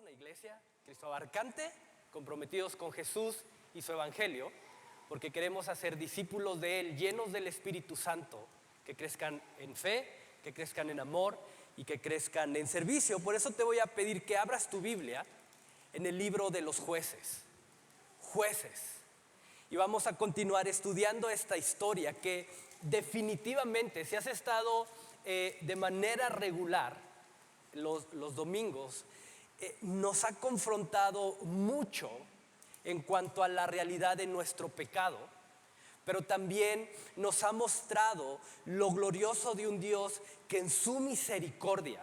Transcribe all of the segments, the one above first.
una iglesia, Cristo abarcante, comprometidos con Jesús y su evangelio, porque queremos hacer discípulos de Él, llenos del Espíritu Santo, que crezcan en fe, que crezcan en amor y que crezcan en servicio. Por eso te voy a pedir que abras tu Biblia en el libro de los jueces. Y vamos a continuar estudiando esta historia que definitivamente, si has estado de manera regular los domingos, nos ha confrontado mucho en cuanto a la realidad de nuestro pecado, pero también nos ha mostrado lo glorioso de un Dios que en su misericordia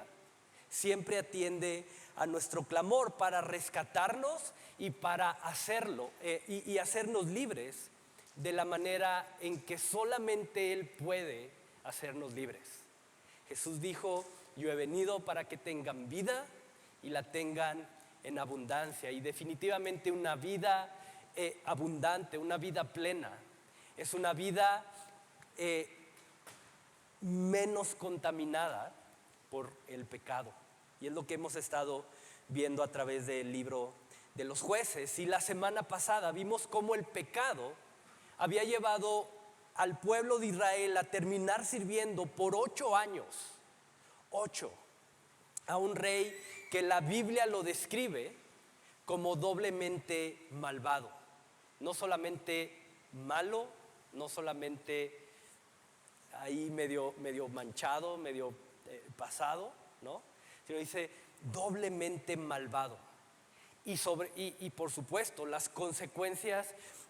siempre atiende a nuestro clamor para rescatarnos y para hacerlo y hacernos libres de la manera en que solamente Él puede hacernos libres. Jesús dijo: yo he venido para que tengan vida y la tengan en abundancia. Y definitivamente una vida abundante, una vida plena, es una vida menos contaminada por el pecado. Y es lo que hemos estado viendo a través del libro de los jueces. Y la semana pasada vimos cómo el pecado había llevado al pueblo de Israel a terminar sirviendo por 8 años, a un rey que la Biblia lo describe como doblemente malvado. No solamente malo, no solamente ahí medio manchado, medio pasado, ¿no? Sino dice doblemente malvado. Y por supuesto las consecuencias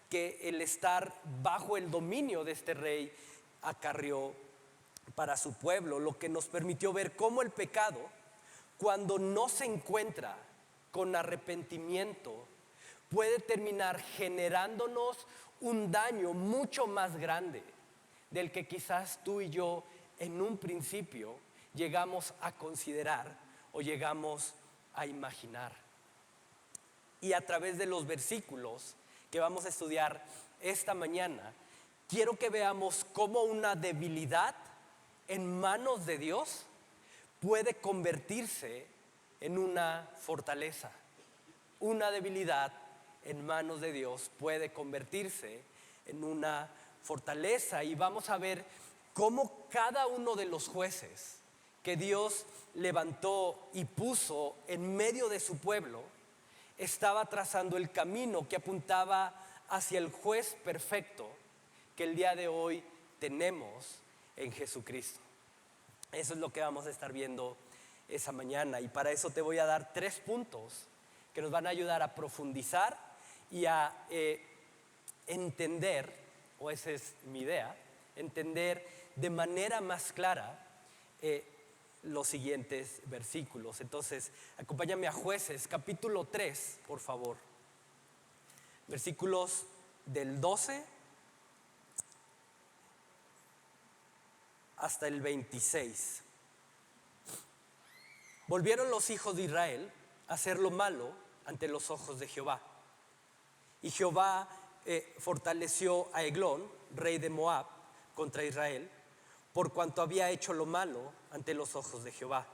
que el estar bajo el dominio de este rey acarreó para su pueblo, lo que nos permitió ver cómo el pecado, cuando no se encuentra con arrepentimiento, puede terminar generándonos un daño mucho más grande del que quizás tú y yo en un principio llegamos a considerar o llegamos a imaginar. Y a través de los versículos que vamos a estudiar esta mañana, quiero que veamos cómo una debilidad en manos de Dios puede convertirse en una fortaleza. Una debilidad en manos de Dios puede convertirse en una fortaleza. Y vamos a ver cómo cada uno de los jueces que Dios levantó y puso en medio de su pueblo estaba trazando el camino que apuntaba hacia el juez perfecto que el día de hoy tenemos en Jesucristo. Eso es lo que vamos a estar viendo esa mañana, y para eso te voy a dar 3 puntos que nos van a ayudar a profundizar y a entender, o esa es mi idea, entender de manera más clara los siguientes versículos. Entonces, acompáñame a Jueces, capítulo 3, por favor. Versículos del 12 hasta el 26. Volvieron los hijos de Israel a hacer lo malo ante los ojos de Jehová. Y Jehová fortaleció a Eglón, rey de Moab, contra Israel, por cuanto había hecho lo malo ante los ojos de Jehová.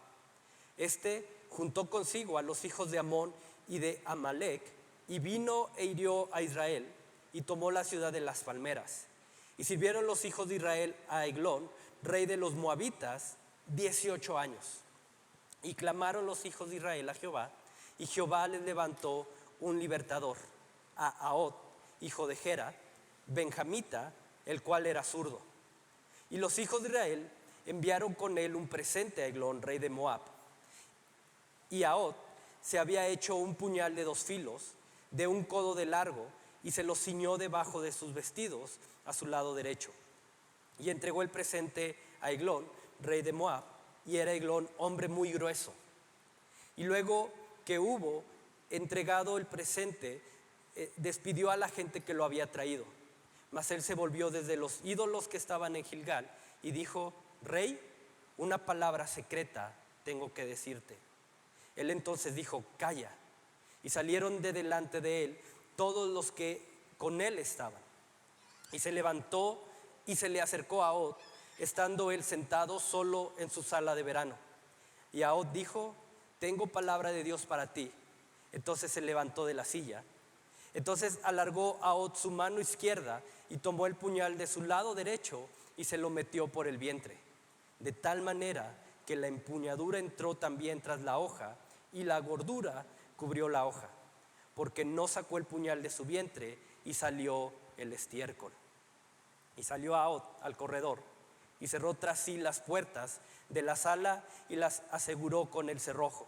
Este juntó consigo a los hijos de Amón y de Amalec, y vino e hirió a Israel, y tomó la ciudad de las palmeras. Y sirvieron los hijos de Israel a Eglón, rey de los moabitas, 18 años. Y clamaron los hijos de Israel a Jehová, y Jehová les levantó un libertador, a Ahod, hijo de Gera, benjamita, el cual era zurdo. Y los hijos de Israel enviaron con él un presente a Eglón, rey de Moab. Y Ahod se había hecho un puñal de 2 filos, de 1 codo de largo, y se lo ciñó debajo de sus vestidos a su lado derecho. Y entregó el presente a Eglón, rey de Moab, y era Eglón hombre muy grueso. Y luego que hubo entregado el presente, despidió a la gente que lo había traído. Mas él se volvió desde los ídolos que estaban en Gilgal y dijo: Rey, una palabra secreta tengo que decirte. Él entonces dijo: Calla. Y salieron de delante de él todos los que con él estaban. Y se levantó y se le acercó a Ahod, estando él sentado solo en su sala de verano. Y Ahod dijo: Tengo palabra de Dios para ti. Entonces se levantó de la silla. Entonces alargó Ahod su mano izquierda y tomó el puñal de su lado derecho y se lo metió por el vientre, de tal manera que la empuñadura entró también tras la hoja y la gordura cubrió la hoja, porque no sacó el puñal de su vientre y salió el estiércol. Y salió Ahod al corredor y cerró tras sí las puertas de la sala y las aseguró con el cerrojo.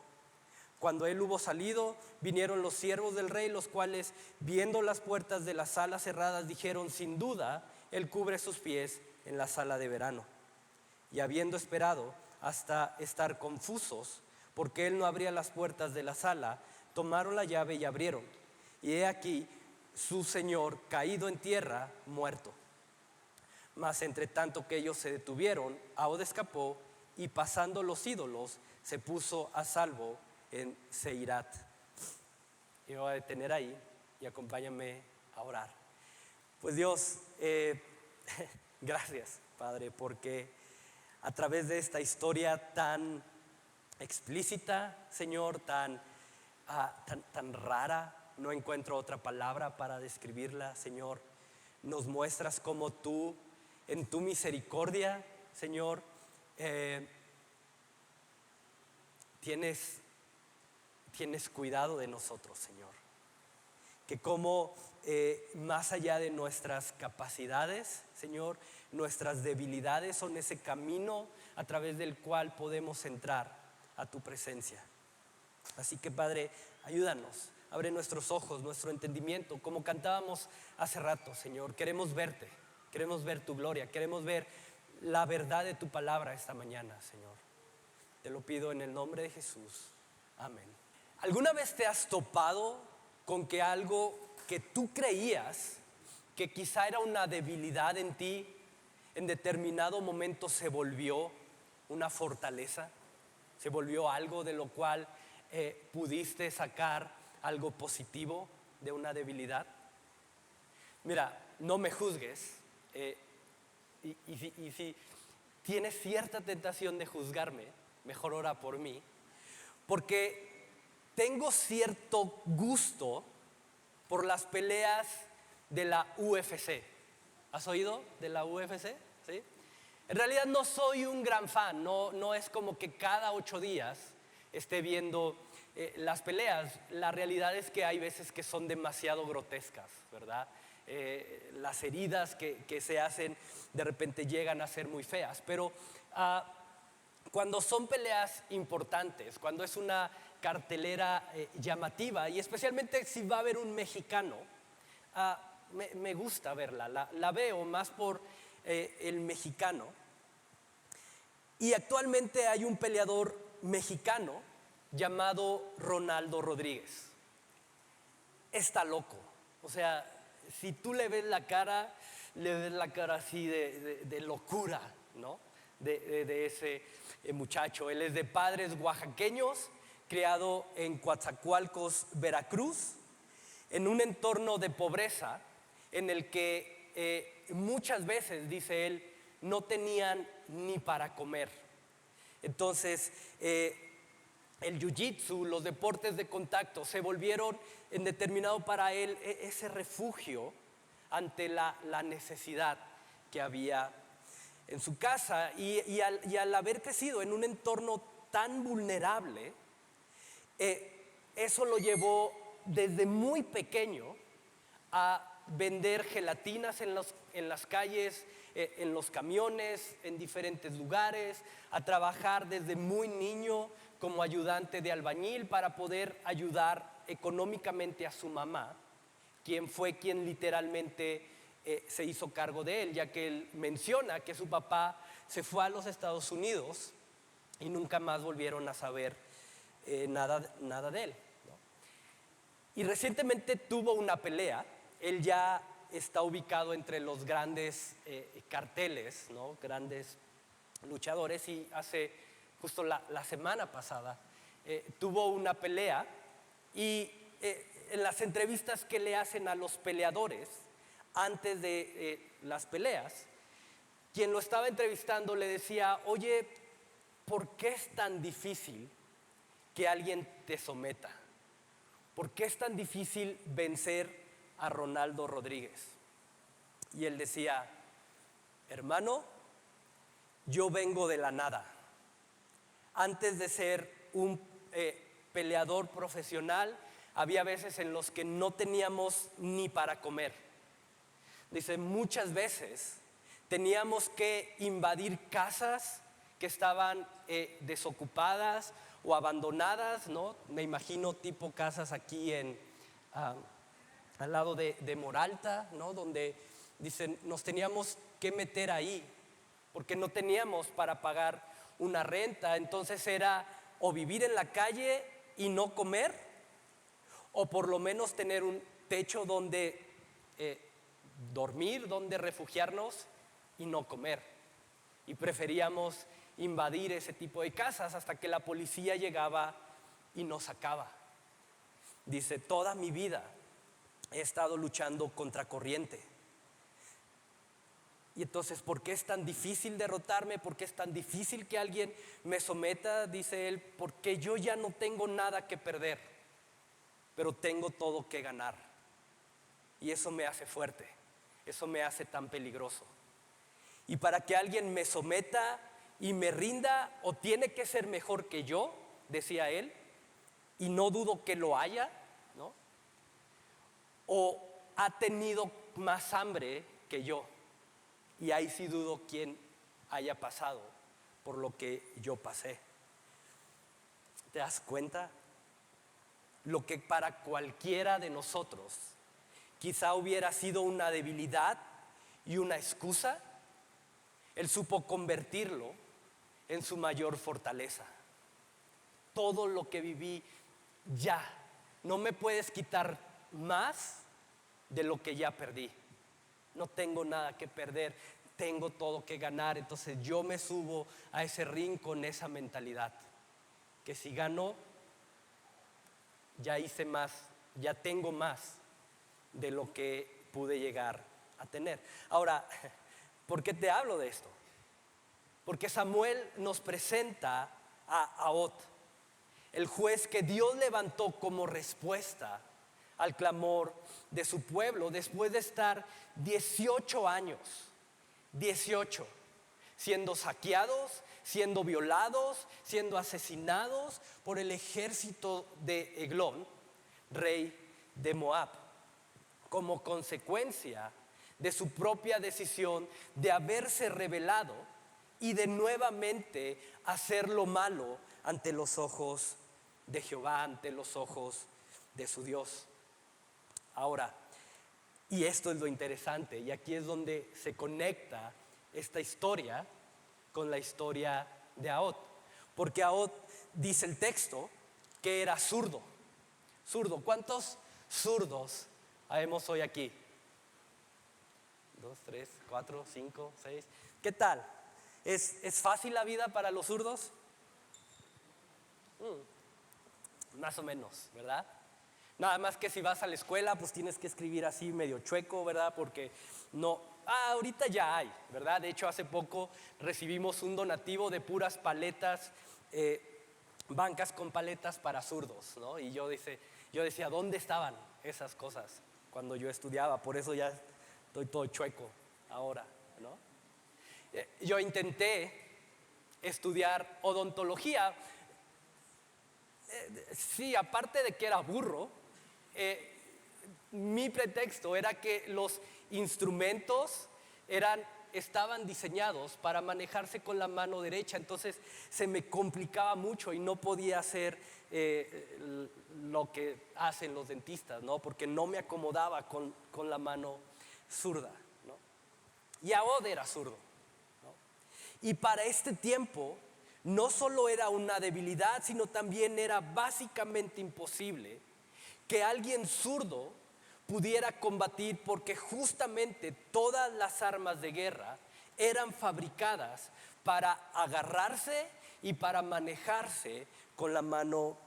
Cuando él hubo salido, vinieron los siervos del rey, los cuales, viendo las puertas de la sala cerradas, dijeron: sin duda, él cubre sus pies en la sala de verano. Y habiendo esperado hasta estar confusos, porque él no abría las puertas de la sala, tomaron la llave y abrieron. Y he aquí su señor caído en tierra, muerto. Mas entre tanto que ellos se detuvieron, Ahod escapó y pasando los ídolos se puso a salvo en Seirat. Y me voy a detener ahí y acompáñame a orar. Pues Dios, gracias, Padre, porque a través de esta historia tan explícita, Señor, tan rara, no encuentro otra palabra para describirla, Señor, nos muestras cómo tú, en tu misericordia, Señor, tienes cuidado de nosotros, Señor. Que como más allá de nuestras capacidades, Señor, nuestras debilidades son ese camino a través del cual podemos entrar a tu presencia. Así que, Padre, ayúdanos, abre nuestros ojos, nuestro entendimiento, como cantábamos hace rato, Señor. Queremos verte, queremos ver tu gloria, queremos ver la verdad de tu palabra esta mañana, Señor. Te lo pido en el nombre de Jesús. Amén. ¿Alguna vez te has topado con que algo que tú creías que quizá era una debilidad en ti, en determinado momento se volvió una fortaleza? Se volvió algo de lo cual pudiste sacar algo positivo de una debilidad. Mira, no me juzgues, y si tienes cierta tentación de juzgarme, mejor ora por mí, porque tengo cierto gusto por las peleas de la UFC. ¿Has oído de la UFC? ¿Sí? En realidad no soy un gran fan, no es como que cada 8 días esté viendo las peleas. La realidad es que hay veces que son demasiado grotescas, ¿verdad? Las heridas que se hacen de repente llegan a ser muy feas, pero cuando son peleas importantes, cuando es una cartelera llamativa, y especialmente si va a haber un mexicano, me gusta verla, la veo más por el mexicano. Y actualmente hay un peleador mexicano llamado Ronaldo Rodríguez. Está loco, o sea, si tú le ves la cara así de locura, ¿no? De ese muchacho. Él es de padres oaxaqueños, criado en Coatzacoalcos, Veracruz, en un entorno de pobreza en el que muchas veces, dice él, no tenían ni para comer. Entonces, el jiu-jitsu, los deportes de contacto, se volvieron en determinado para él ese refugio ante la necesidad que había en su casa. Y al haber crecido en un entorno tan vulnerable, eso lo llevó desde muy pequeño a vender gelatinas en las calles, en los camiones, en diferentes lugares, a trabajar desde muy niño como ayudante de albañil para poder ayudar económicamente a su mamá, quien fue quien literalmente se hizo cargo de él, ya que él menciona que su papá se fue a los Estados Unidos y nunca más volvieron a saber nada de él, ¿no? Y recientemente tuvo una pelea. Él ya está ubicado entre los grandes carteles, ¿no? Grandes luchadores, y hace justo la semana pasada tuvo una pelea. Y en las entrevistas que le hacen a los peleadores antes de las peleas, quien lo estaba entrevistando le decía: oye, ¿por qué es tan difícil que alguien te someta? ¿por qué es tan difícil vencer a Ronaldo Rodríguez? Y él decía, hermano, yo vengo de la nada. Antes de ser un peleador profesional, había veces en los que no teníamos ni para comer. Dice, muchas veces teníamos que invadir casas que estaban desocupadas o abandonadas, ¿no? Me imagino tipo casas aquí al lado de Moralta, ¿no? Donde dicen, nos teníamos que meter ahí porque no teníamos para pagar una renta. Entonces era o vivir en la calle y no comer, o por lo menos tener un techo donde dormir, donde refugiarnos y no comer. Y preferíamos invadir ese tipo de casas hasta que la policía llegaba y nos sacaba. Dice, toda mi vida he estado luchando contra corriente. Y entonces, ¿por qué es tan difícil derrotarme? ¿Por qué es tan difícil que alguien me someta? Dice él, porque yo ya no tengo nada que perder, pero tengo todo que ganar. Y eso me hace fuerte, eso me hace tan peligroso. Y para que alguien me someta y me rinda, o tiene que ser mejor que yo, decía él, y no dudo que lo haya, ¿no? O ha tenido más hambre que yo, y ahí sí dudo quién haya pasado por lo que yo pasé. ¿Te das cuenta? Lo que para cualquiera de nosotros quizá hubiera sido una debilidad y una excusa, él supo convertirlo en su mayor fortaleza. Todo lo que viví ya, no me puedes quitar más de lo que ya perdí. No tengo nada que perder, tengo todo que ganar. Entonces yo me subo a ese ring con esa mentalidad, que si gano, ya hice más, ya tengo más de lo que pude llegar a tener. Ahora, ¿por qué te hablo de esto? Porque Samuel nos presenta a Ahot, el juez que Dios levantó como respuesta al clamor de su pueblo después de estar 18 años, 18, siendo saqueados, siendo violados, siendo asesinados por el ejército de Eglón, rey de Moab, como consecuencia de su propia decisión de haberse rebelado y de nuevamente hacer lo malo ante los ojos de Jehová, ante los ojos de su Dios. Ahora, y esto es lo interesante, y aquí es donde se conecta esta historia con la historia de Ahot, porque Ahot, dice el texto, que era zurdo. Zurdo, ¿cuántos zurdos habemos hoy aquí? 2, 3, 4, 5, 6. ¿Qué tal? ¿Es fácil la vida para los zurdos? Más o menos, ¿verdad? Nada más que si vas a la escuela, pues tienes que escribir así medio chueco, ¿verdad? Porque no, ahorita ya hay, ¿verdad? De hecho, hace poco recibimos un donativo de puras paletas, bancas con paletas para zurdos, ¿no? Y yo decía, ¿dónde estaban esas cosas cuando yo estudiaba? Por eso ya estoy todo chueco ahora, ¿no? Yo intenté estudiar odontología. Sí, aparte de que era burro, mi pretexto era que los instrumentos estaban diseñados para manejarse con la mano derecha, entonces se me complicaba mucho y no podía hacer lo que hacen los dentistas, ¿no? Porque no me acomodaba con la mano zurda, ¿no? Y Ahot era zurdo, ¿no? Y para este tiempo no solo era una debilidad, sino también era básicamente imposible que alguien zurdo pudiera combatir, porque justamente todas las armas de guerra eran fabricadas para agarrarse y para manejarse con la mano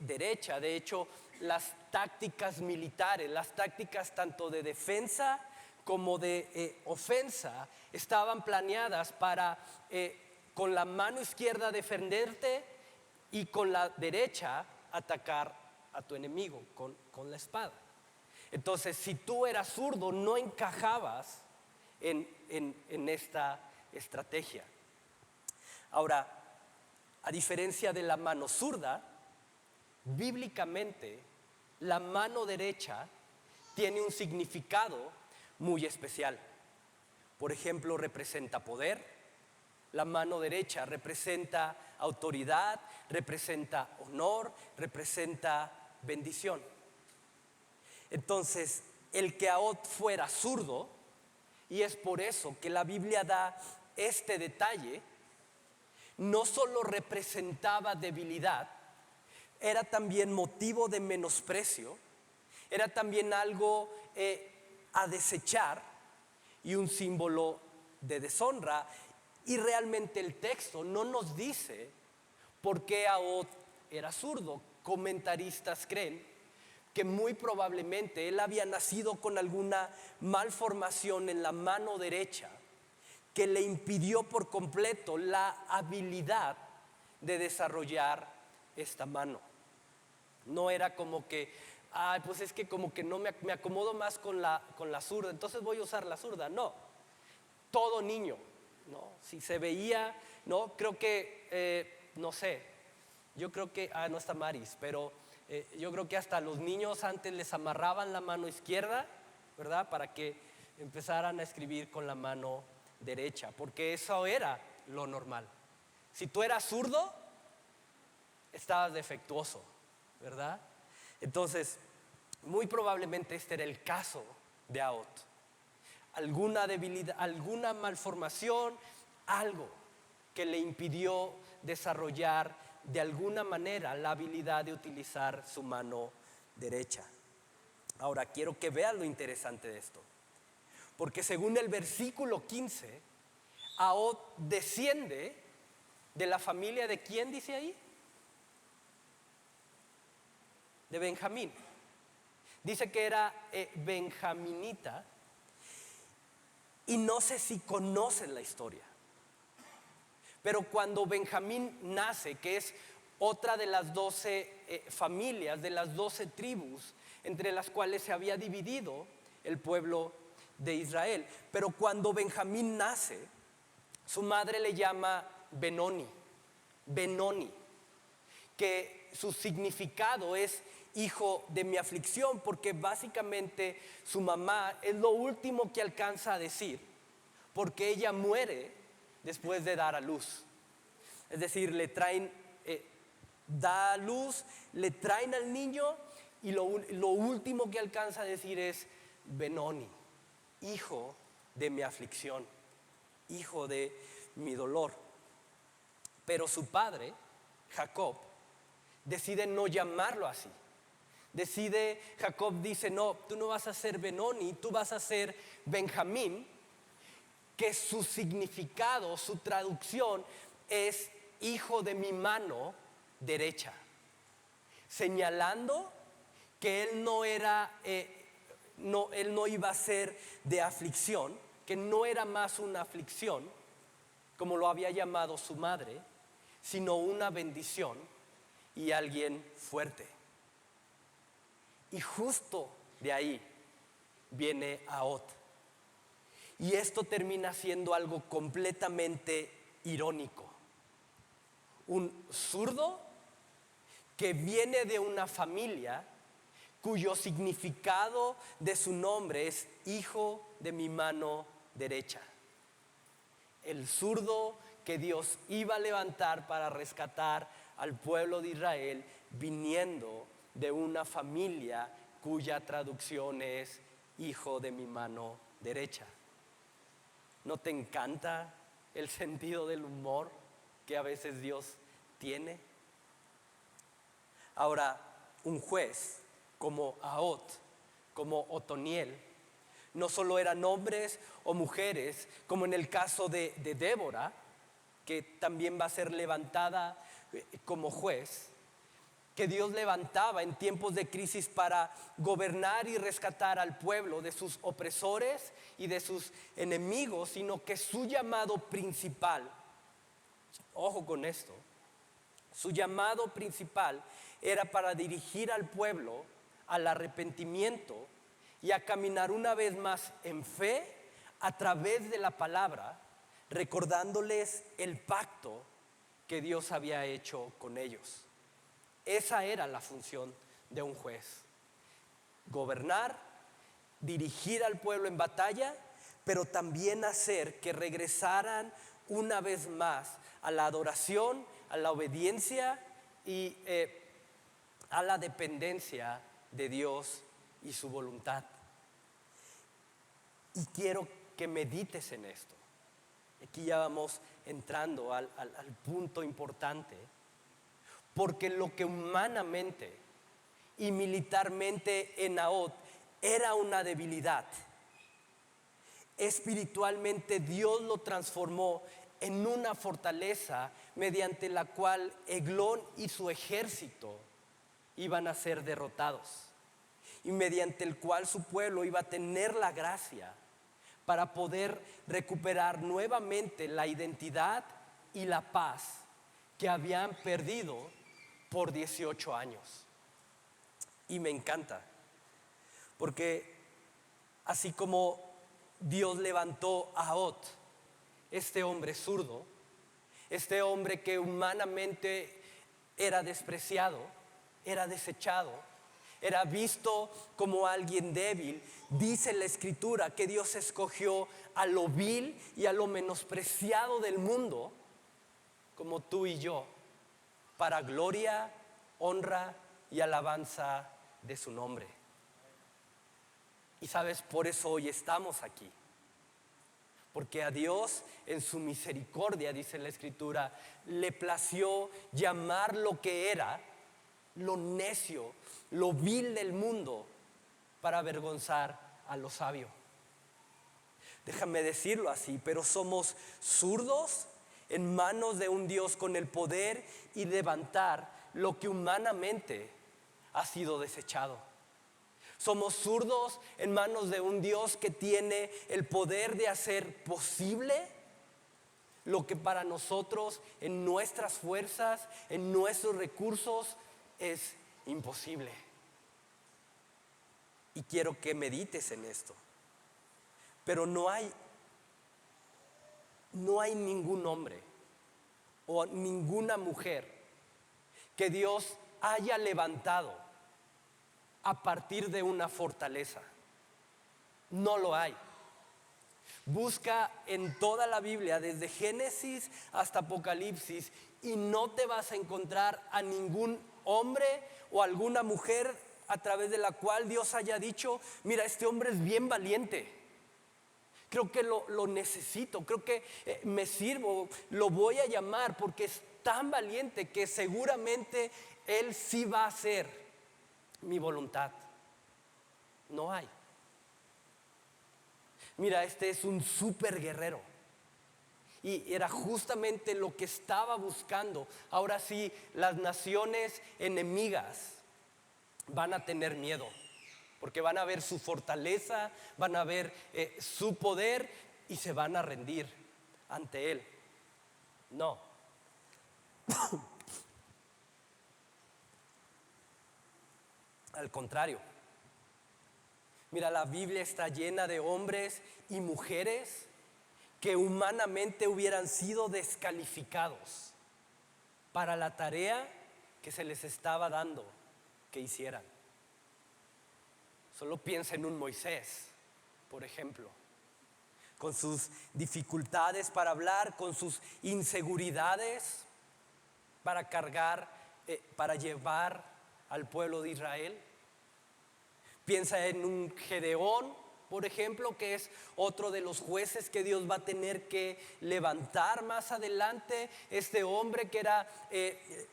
derecha. De hecho, las tácticas militares, las tácticas tanto de defensa como de ofensa, estaban planeadas para con la mano izquierda defenderte y con la derecha atacar a tu enemigo con la espada. Entonces, si tú eras zurdo, no encajabas en esta estrategia. Ahora, a diferencia de la mano zurda, bíblicamente la mano derecha tiene un significado muy especial. Por ejemplo, representa poder. La mano derecha representa autoridad, representa honor, representa bendición. Entonces, el que Ahod fuera zurdo, y es por eso que la Biblia da este detalle, no solo representaba debilidad, era también motivo de menosprecio, era también algo a desechar y un símbolo de deshonra. Y realmente el texto no nos dice por qué Ahod era zurdo. Comentaristas creen que muy probablemente él había nacido con alguna malformación en la mano derecha que le impidió por completo la habilidad de desarrollar esta mano. No era como que, pues es que como que no me acomodo más con la zurda, entonces voy a usar la zurda. No, todo niño, ¿no? Si se veía, ¿no? Creo que, no sé, yo creo que, no está Maris, pero yo creo que hasta los niños antes les amarraban la mano izquierda, ¿verdad? Para que empezaran a escribir con la mano derecha, porque eso era lo normal. Si tú eras zurdo, estabas defectuoso, ¿verdad? Entonces, muy probablemente este era el caso de Ahod. Alguna debilidad, alguna malformación, algo que le impidió desarrollar de alguna manera la habilidad de utilizar su mano derecha. Ahora, quiero que vean lo interesante de esto. Porque según el versículo 15, Ahod desciende de la familia de ¿quién dice ahí? De Benjamín. Dice que era benjaminita. Y no sé si conocen la historia, pero cuando Benjamín nace, que es otra de las 12 familias, de las 12 tribus entre las cuales se había dividido el pueblo de Israel, pero cuando Benjamín nace, su madre le llama Benoni, que su significado es hijo de mi aflicción, porque básicamente su mamá es lo último que alcanza a decir, porque ella muere después de dar a luz. Es decir, le traen, da a luz, le traen al niño y lo último que alcanza a decir es Benoni, hijo de mi aflicción, hijo de mi dolor. Pero su padre, Jacob, decide no llamarlo así. Jacob dice, no, tú no vas a ser Benoni, tú vas a ser Benjamín, que su significado, su traducción es hijo de mi mano derecha, señalando que él no era, él no iba a ser de aflicción, que no era más una aflicción, como lo había llamado su madre, sino una bendición y alguien fuerte. Y justo de ahí viene Ahod. Y esto termina siendo algo completamente irónico. Un zurdo que viene de una familia cuyo significado de su nombre es hijo de mi mano derecha. El zurdo que Dios iba a levantar para rescatar al pueblo de Israel, viniendo de una familia cuya traducción es hijo de mi mano derecha. ¿No te encanta el sentido del humor que a veces Dios tiene? Ahora, un juez como Ahod, como Otoniel, no solo eran hombres o mujeres, como en el caso de Débora, que también va a ser levantada como juez, que Dios levantaba en tiempos de crisis para gobernar y rescatar al pueblo de sus opresores y de sus enemigos, sino que su llamado principal, ojo con esto, su llamado principal era para dirigir al pueblo al arrepentimiento y a caminar una vez más en fe a través de la palabra, recordándoles el pacto que Dios había hecho con ellos. Esa era la función de un juez: gobernar, dirigir al pueblo en batalla, pero también hacer que regresaran una vez más a la adoración, a la obediencia y a la dependencia de Dios y su voluntad. Y quiero que medites en esto. Aquí ya vamos entrando al punto importante, porque lo que humanamente y militarmente en Nahot era una debilidad, espiritualmente Dios lo transformó en una fortaleza mediante la cual Eglón y su ejército iban a ser derrotados, y mediante el cual su pueblo iba a tener la gracia para poder recuperar nuevamente la identidad y la paz que habían perdido por 18 años. Y me encanta, porque así como Dios levantó a Ot, este hombre zurdo, este hombre que humanamente era despreciado, era desechado, era visto como alguien débil, dice la Escritura que Dios escogió a lo vil y a lo menospreciado del mundo, como tú y yo, para gloria, honra y alabanza de su nombre. Y sabes, por eso hoy estamos aquí, porque a Dios en su misericordia, dice la Escritura, le plació llamar lo que era, lo necio, lo vil del mundo, para avergonzar a lo sabio. Déjame decirlo así, pero somos zurdos en manos de un Dios con el poder y levantar lo que humanamente ha sido desechado. Somos zurdos en manos de un Dios que tiene el poder de hacer posible lo que para nosotros, en nuestras fuerzas, en nuestros recursos, es imposible. Y quiero que medites en esto. Pero no hay ningún hombre o ninguna mujer que Dios haya levantado a partir de una fortaleza. No lo hay. Busca en toda la Biblia, desde Génesis hasta Apocalipsis, y no te vas a encontrar a ningún hombre o alguna mujer a través de la cual Dios haya dicho: mira, este hombre es bien valiente, creo que lo necesito, creo que me sirvo, lo voy a llamar porque es tan valiente que seguramente él sí va a hacer mi voluntad. No hay. Mira, este es un súper guerrero, y era justamente lo que estaba buscando. Ahora sí, las naciones enemigas van a tener miedo, porque van a ver su fortaleza, van a ver su poder, y se van a rendir ante él. No. Al contrario. Mira, la Biblia está llena de hombres y mujeres que humanamente hubieran sido descalificados para la tarea que se les estaba dando que hicieran. Solo piensa en un Moisés, por ejemplo, con sus dificultades para hablar, con sus inseguridades para cargar, para llevar al pueblo de Israel. Piensa en un Gedeón, por ejemplo, que es otro de los jueces que Dios va a tener que levantar más adelante. Este hombre que era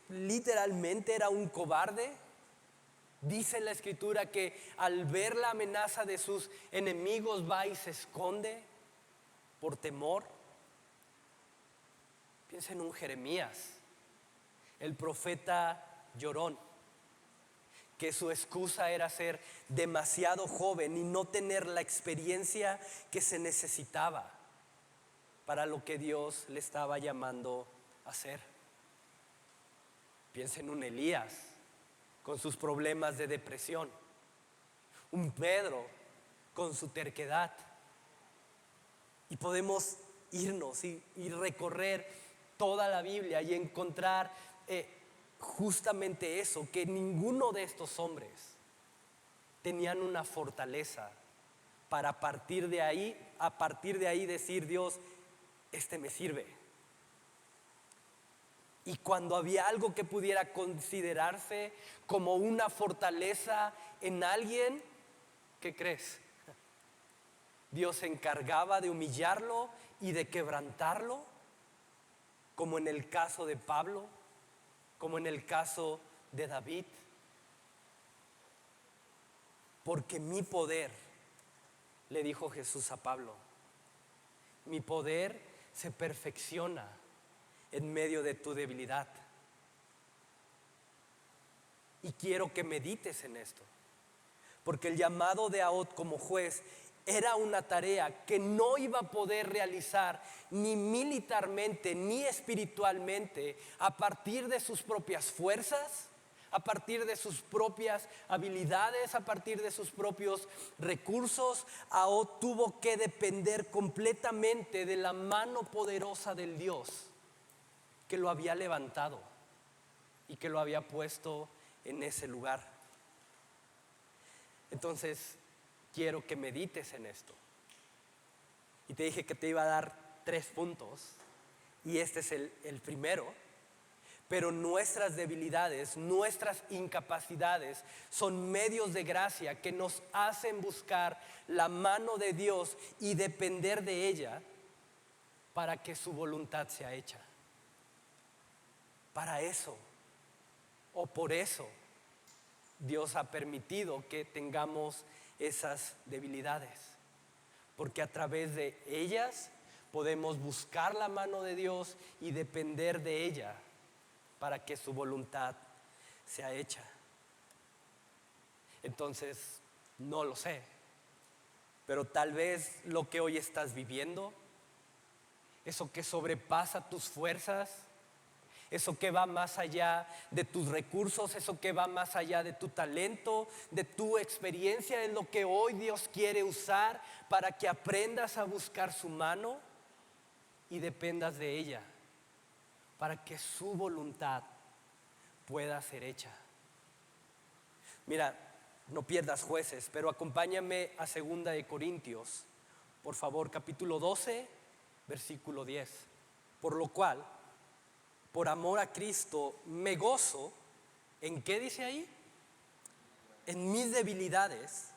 literalmente era un cobarde. Dice la Escritura que al ver la amenaza de sus enemigos va y se esconde por temor. Piensa en un Jeremías, el profeta llorón, que su excusa era ser demasiado joven y no tener la experiencia que se necesitaba para lo que Dios le estaba llamando a hacer. Piensa en un Elías, con sus problemas de depresión, un Pedro con su terquedad. Y podemos irnos y recorrer toda la Biblia y encontrar justamente eso, que ninguno de estos hombres tenían una fortaleza para a partir de ahí decir: Dios, este me sirve. Y cuando había algo que pudiera considerarse como una fortaleza en alguien, ¿qué crees? Dios se encargaba de humillarlo y de quebrantarlo, como en el caso de Pablo, como en el caso de David. Porque mi poder, le dijo Jesús a Pablo, mi poder se perfecciona en medio de tu debilidad. Y quiero que medites en esto, porque el llamado de Ahod como juez era una tarea que no iba a poder realizar ni militarmente ni espiritualmente a partir de sus propias fuerzas, a partir de sus propias habilidades, a partir de sus propios recursos. Ahod tuvo que depender completamente de la mano poderosa del Dios que lo había levantado y que lo había puesto en ese lugar. Entonces, quiero que medites en esto. Y te dije que te iba a dar 3 puntos, y este es el primero. Pero nuestras debilidades, nuestras incapacidades son medios de gracia que nos hacen buscar la mano de Dios y depender de ella para que su voluntad sea hecha. Para eso, o por eso, Dios ha permitido que tengamos esas debilidades, porque a través de ellas podemos buscar la mano de Dios y depender de ella para que su voluntad sea hecha. Entonces, no lo sé, pero tal vez lo que hoy estás viviendo, eso que sobrepasa tus fuerzas, eso que va más allá de tus recursos, eso que va más allá de tu talento, de tu experiencia, es lo que hoy Dios quiere usar para que aprendas a buscar su mano y dependas de ella, para que su voluntad pueda ser hecha. Mira, no pierdas Jueces, pero acompáñame a 2 de Corintios, por favor, capítulo 12, versículo 10. Por lo cual, por amor a Cristo, me gozo. ¿En qué dice ahí? En mis debilidades,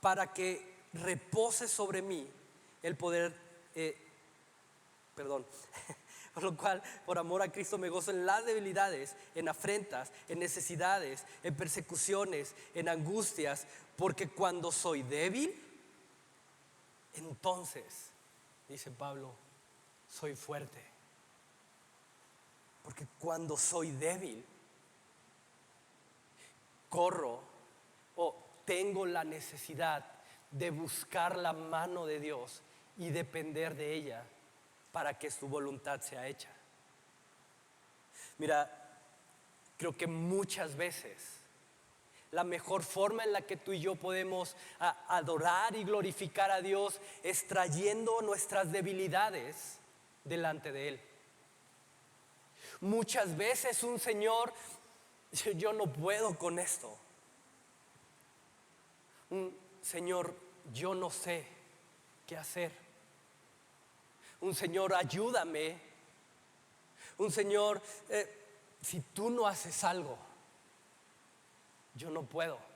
para que repose sobre mí el poder, por lo cual, por amor a Cristo me gozo en las debilidades, en afrentas, en necesidades, en persecuciones, en angustias, porque cuando soy débil, entonces, dice Pablo, soy fuerte. Porque cuando soy débil, corro o tengo la necesidad de buscar la mano de Dios y depender de ella para que su voluntad sea hecha. Mira, creo que muchas veces la mejor forma en la que tú y yo podemos adorar y glorificar a Dios es trayendo nuestras debilidades delante de Él. Muchas veces un Señor, yo no puedo con esto. Un Señor, yo no sé qué hacer. Un Señor, ayúdame. Un Señor, si tú no haces algo, yo no puedo.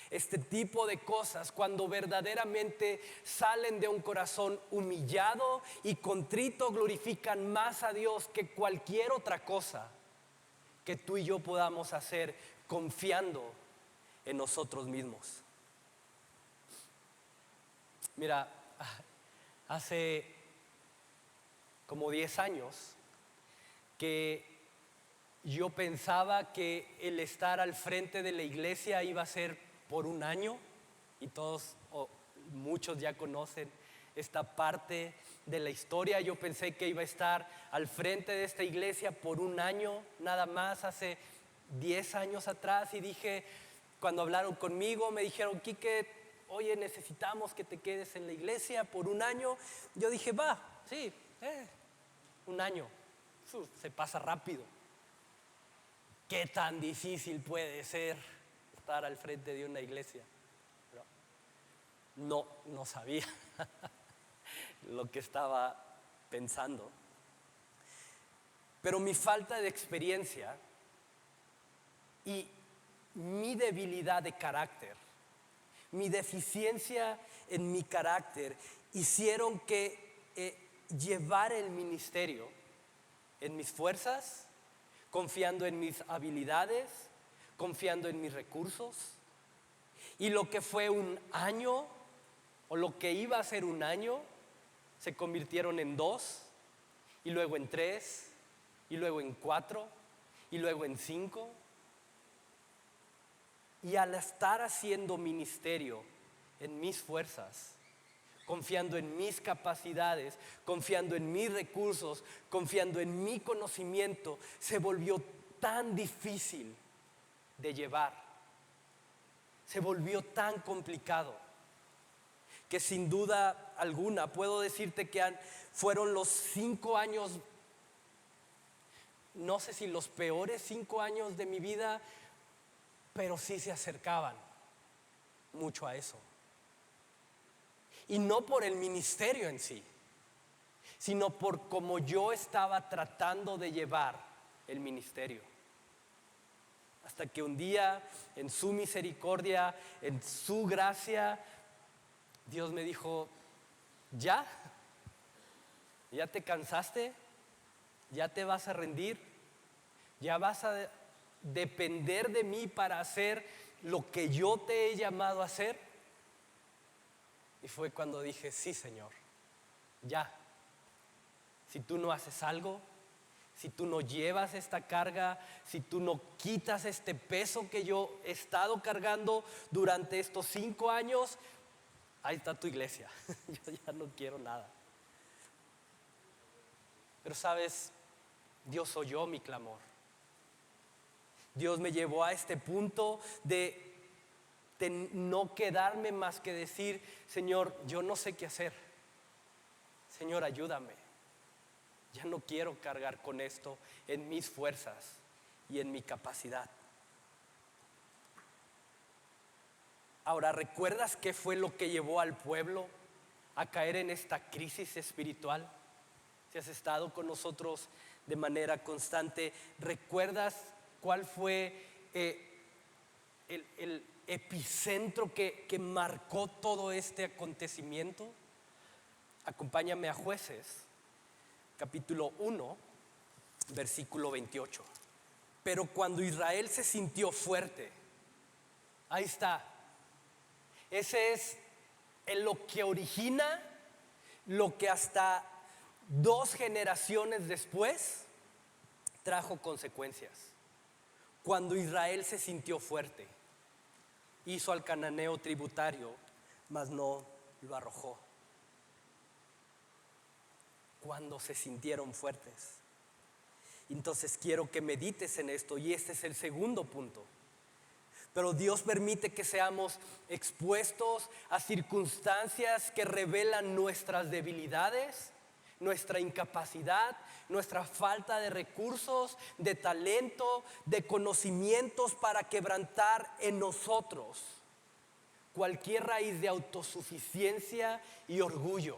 Este tipo de cosas, cuando verdaderamente salen de un corazón humillado y contrito, glorifican más a Dios que cualquier otra cosa que tú y yo podamos hacer confiando en nosotros mismos. Mira, hace como 10 años que yo pensaba que el estar al frente de la iglesia iba a ser por un año, y todos o muchos ya conocen esta parte de la historia. Yo pensé que iba a estar al frente de esta iglesia por un año nada más, hace 10 años atrás y dije, cuando hablaron conmigo, me dijeron, Quique, oye, necesitamos que te quedes en la iglesia por un año. Yo dije, va, sí, un año, se pasa rápido. ¿Qué tan difícil puede ser estar al frente de una iglesia? No sabía lo que estaba pensando. Pero mi falta de experiencia y mi debilidad de carácter, mi deficiencia en mi carácter, hicieron que llevar el ministerio en mis fuerzas, confiando en mis habilidades, confiando en mis recursos. Y lo que fue un año, o lo que iba a ser un año, se convirtieron en 2, y luego en 3, y luego en 4, y luego en 5. Y al estar haciendo ministerio en mis fuerzas, confiando en mis capacidades, confiando en mis recursos, confiando en mi conocimiento, se volvió tan difícil de llevar, se volvió tan complicado, que sin duda alguna puedo decirte que fueron los 5 años, no sé si los peores 5 años de mi vida, pero sí se acercaban mucho a eso. Y no por el ministerio en sí, sino por cómo yo estaba tratando de llevar el ministerio. Hasta que un día, en su misericordia, en su gracia, Dios me dijo, ¿ya te cansaste? ¿Ya te vas a rendir? ¿Ya vas a depender de mí para hacer lo que yo te he llamado a hacer? Y fue cuando dije, sí, Señor, ya. Si tú no haces algo, si tú no llevas esta carga, si tú no quitas este peso que yo he estado cargando durante estos 5 años, ahí está tu iglesia. Yo ya no quiero nada. Pero sabes, Dios oyó mi clamor. Dios me llevó a este punto de no quedarme más que decir, Señor, yo no sé qué hacer. Señor, ayúdame. Ya no quiero cargar con esto en mis fuerzas y en mi capacidad. Ahora, ¿recuerdas qué fue lo que llevó al pueblo a caer en esta crisis espiritual? Si has estado con nosotros de manera constante, ¿recuerdas cuál fue el epicentro que marcó todo este acontecimiento? Acompáñame a Jueces, capítulo 1, versículo 28. Pero cuando Israel se sintió fuerte, ahí está. Ese es lo que origina lo que hasta 2 generaciones después trajo consecuencias. Cuando Israel se sintió fuerte, hizo al cananeo tributario, mas no lo arrojó. Cuando se sintieron fuertes. Entonces quiero que medites en esto, y este es el segundo punto. Pero Dios permite que seamos expuestos a circunstancias que revelan nuestras debilidades, nuestra incapacidad, nuestra falta de recursos, de talento, de conocimientos, para quebrantar en nosotros cualquier raíz de autosuficiencia y orgullo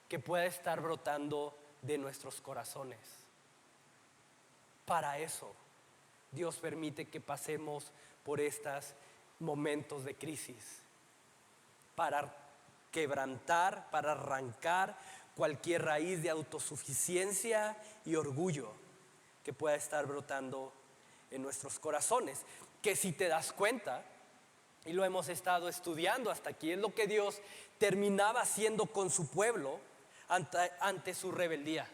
que pueda estar brotando de nuestros corazones. Para eso Dios permite que pasemos por estos momentos de crisis, para quebrantar, para arrancar cualquier raíz de autosuficiencia y orgullo que pueda estar brotando en nuestros corazones. Que si te das cuenta, y lo hemos estado estudiando hasta aquí, es lo que Dios terminaba haciendo con su pueblo ante su rebeldía.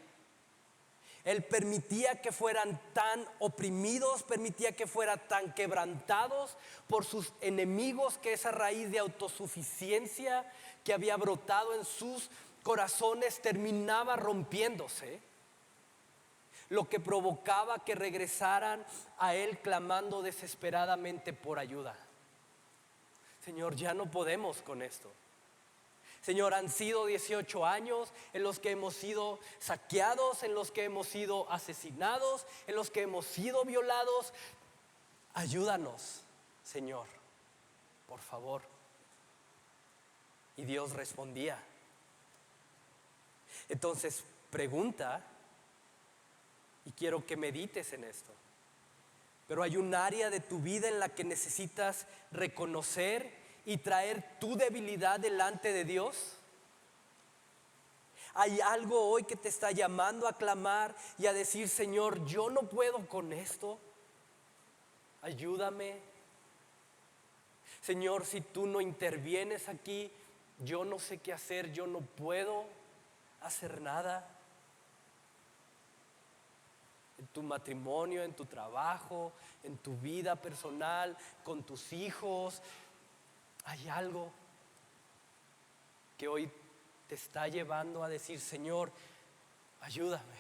Él permitía que fueran tan oprimidos, permitía que fueran tan quebrantados por sus enemigos, que esa raíz de autosuficiencia que había brotado en sus corazones terminaba rompiéndose, lo que provocaba que regresaran a Él clamando desesperadamente por ayuda. Señor, ya no podemos con esto. Señor, han sido 18 años en los que hemos sido saqueados, en los que hemos sido asesinados, en los que hemos sido violados. Ayúdanos, Señor, por favor. Y Dios respondía. Entonces, pregunta, y quiero que medites en esto. Pero hay un área de tu vida en la que necesitas reconocer y traer tu debilidad delante de Dios. Hay algo hoy que te está llamando a clamar y a decir: Señor, yo no puedo con esto. Ayúdame. Señor, si tú no intervienes aquí, yo no sé qué hacer, yo no puedo hacer nada. En tu matrimonio, en tu trabajo, en tu vida personal, con tus hijos, hay algo que hoy te está llevando a decir: Señor, ayúdame,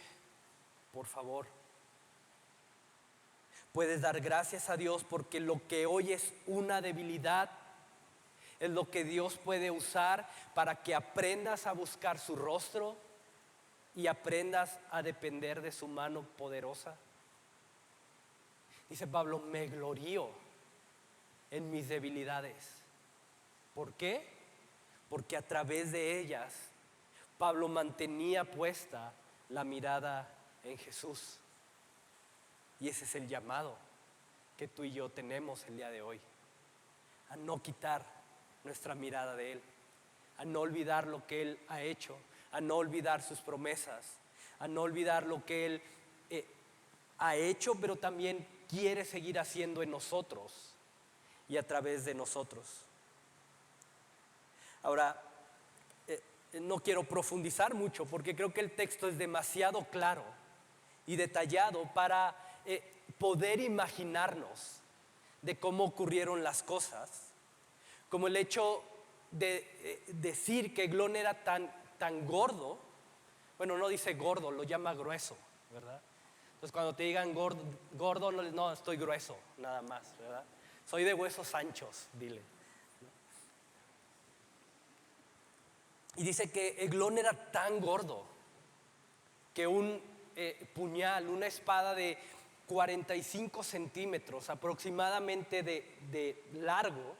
por favor. Puedes dar gracias a Dios porque lo que hoy es una debilidad es lo que Dios puede usar para que aprendas a buscar su rostro y aprendas a depender de su mano poderosa. Dice Pablo: me glorío en mis debilidades. ¿Por qué? Porque a través de ellas Pablo mantenía puesta la mirada en Jesús. Y ese es el llamado que tú y yo tenemos el día de hoy: a no quitar nuestra mirada de Él, a no olvidar lo que Él ha hecho, a no olvidar sus promesas, a no olvidar lo que Él ha hecho, pero también quiere seguir haciendo en nosotros y a través de nosotros. Ahora, no quiero profundizar mucho porque creo que el texto es demasiado claro y detallado para poder imaginarnos de cómo ocurrieron las cosas, como el hecho de decir que Eglón era tan gordo. Bueno, no dice gordo, lo llama grueso, ¿verdad? Entonces cuando te digan gordo, no, estoy grueso, nada más, ¿verdad? Soy de huesos anchos, dile. Y dice que Eglón era tan gordo que un puñal, una espada de 45 centímetros aproximadamente de largo,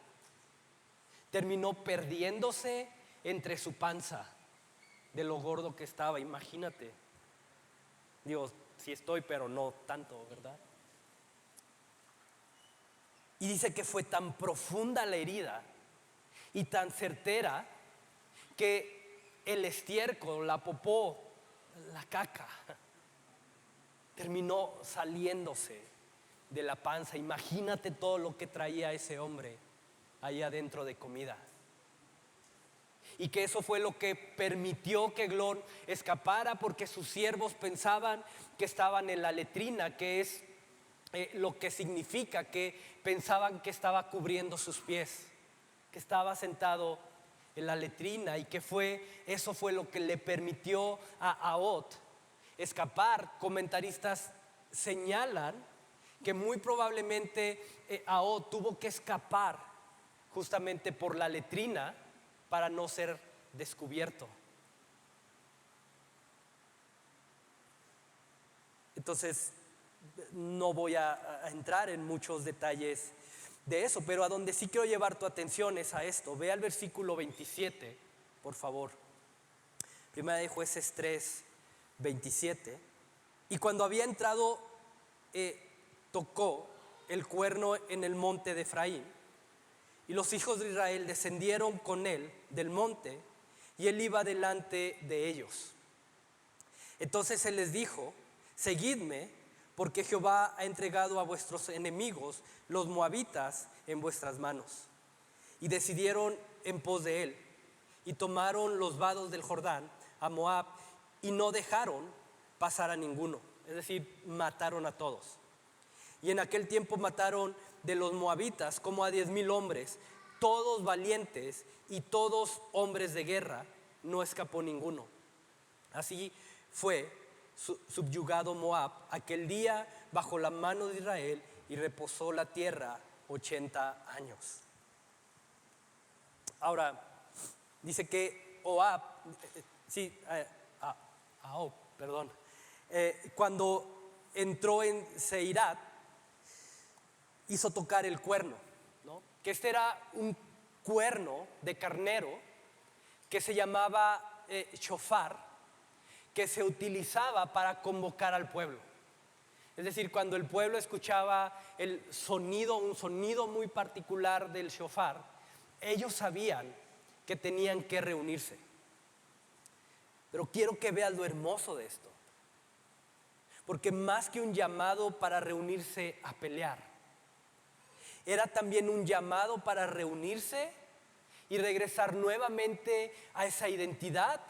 terminó perdiéndose entre su panza de lo gordo que estaba. Imagínate. Digo, sí estoy, pero no tanto, ¿verdad? Y dice que fue tan profunda la herida y tan certera que el estiércol, la popó, la caca, terminó saliéndose de la panza. Imagínate todo lo que traía ese hombre ahí adentro de comida. Y que eso fue lo que permitió que Eglón escapara, porque sus siervos pensaban que estaban en la letrina, que es lo que significa que pensaban que estaba cubriendo sus pies, que estaba sentado en la letrina, y que eso fue lo que le permitió a Ahod escapar. Comentaristas señalan que muy probablemente Ahod tuvo que escapar justamente por la letrina para no ser descubierto. Entonces, no voy a entrar en muchos detalles de eso, pero a donde sí quiero llevar tu atención es a esto. Ve al versículo 27, por favor. Primera de Jueces 3, 27. Y cuando había entrado, tocó el cuerno en el monte de Efraín, y los hijos de Israel descendieron con él del monte, y él iba delante de ellos. Entonces él les dijo: seguidme, porque Jehová ha entregado a vuestros enemigos, los moabitas, en vuestras manos. Y decidieron en pos de él, y tomaron los vados del Jordán a Moab, y no dejaron pasar a ninguno. Es decir, mataron a todos. Y en aquel tiempo mataron de los moabitas como a 10,000 hombres, todos valientes y todos hombres de guerra, no escapó ninguno. Así fue subyugado Moab aquel día bajo la mano de Israel y reposó la tierra 80 años. Ahora, dice que cuando entró en Seirat, hizo tocar el cuerno, ¿no? Que este era un cuerno de carnero que se llamaba shofar, que se utilizaba para convocar al pueblo. Es decir, cuando el pueblo escuchaba el sonido, un sonido muy particular del shofar, ellos sabían que tenían que reunirse. Pero quiero que veas lo hermoso de esto, porque más que un llamado para reunirse a pelear, era también un llamado para reunirse y regresar nuevamente a esa identidad,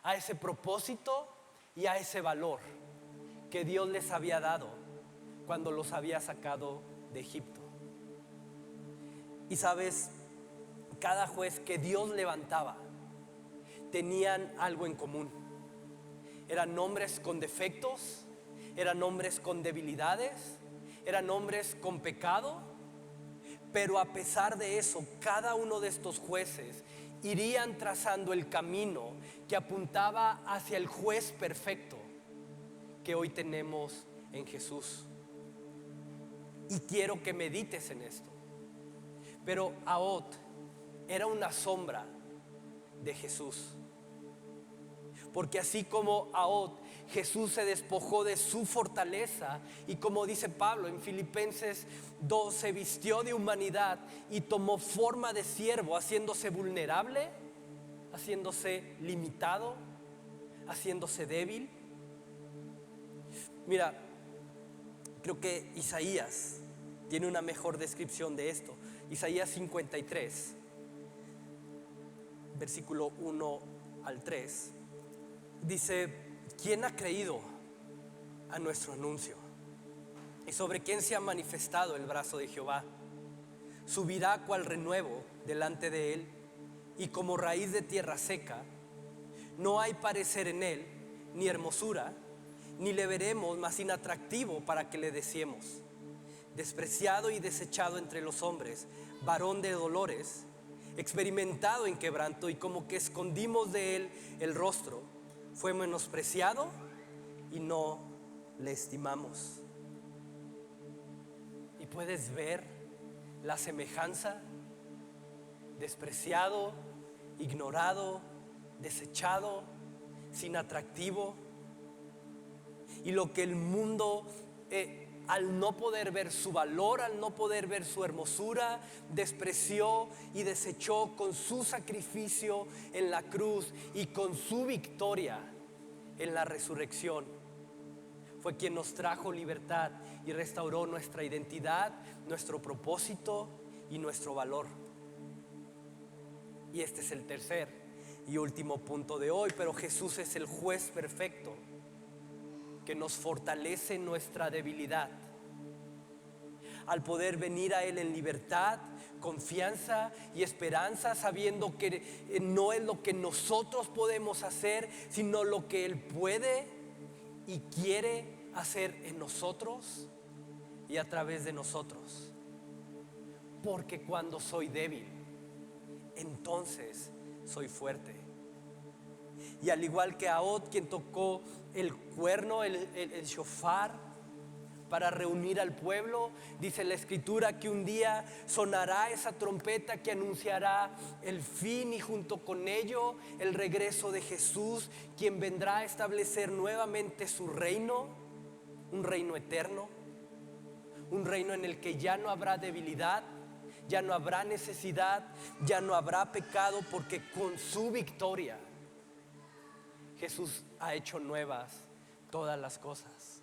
a ese propósito y a ese valor que Dios les había dado cuando los había sacado de Egipto. Y sabes, cada juez que Dios levantaba tenían algo en común. Eran hombres con defectos, eran hombres con debilidades, eran hombres con pecado, pero a pesar de eso, cada uno de estos jueces irían trazando el camino que apuntaba hacia el juez perfecto que hoy tenemos en Jesús. Y quiero que medites en esto. Pero Ahod era una sombra de Jesús, porque así como Ahod, Jesús se despojó de su fortaleza y, como dice Pablo en Filipenses 2, se vistió de humanidad y tomó forma de siervo, haciéndose vulnerable, haciéndose limitado, haciéndose débil. Mira, creo que Isaías tiene una mejor descripción de esto. Isaías 53, versículo 1 al 3, dice: ¿quién ha creído a nuestro anuncio? ¿Y sobre quién se ha manifestado el brazo de Jehová? Subirá cual renuevo delante de él, y como raíz de tierra seca. No hay parecer en él, ni hermosura, ni le veremos más inatractivo para que le deseemos. Despreciado y desechado entre los hombres, varón de dolores, experimentado en quebranto, y como que escondimos de él el rostro. Fue menospreciado y no le estimamos. Y puedes ver la semejanza: despreciado, ignorado, desechado, sin atractivo. Y lo que el mundo, al no poder ver su valor, al no poder ver su hermosura, despreció y desechó con su sacrificio en la cruz y con su victoria en la resurrección. Fue quien nos trajo libertad y restauró nuestra identidad, nuestro propósito y nuestro valor. Y este es el tercer y último punto de hoy. Pero Jesús es el juez perfecto que nos fortalece nuestra debilidad, al poder venir a Él en libertad, confianza y esperanza, sabiendo que no es lo que nosotros podemos hacer, sino lo que Él puede y quiere hacer en nosotros y a través de nosotros. Porque cuando soy débil, entonces soy fuerte. Y al igual que Ahod, quien tocó el cuerno, el shofar, para reunir al pueblo, dice la escritura que un día sonará esa trompeta que anunciará el fin, y junto con ello el regreso de Jesús, quien vendrá a establecer nuevamente su reino, un reino eterno, un reino en el que ya no habrá debilidad, ya no habrá necesidad, ya no habrá pecado, porque con su victoria Jesús ha hecho nuevas todas las cosas.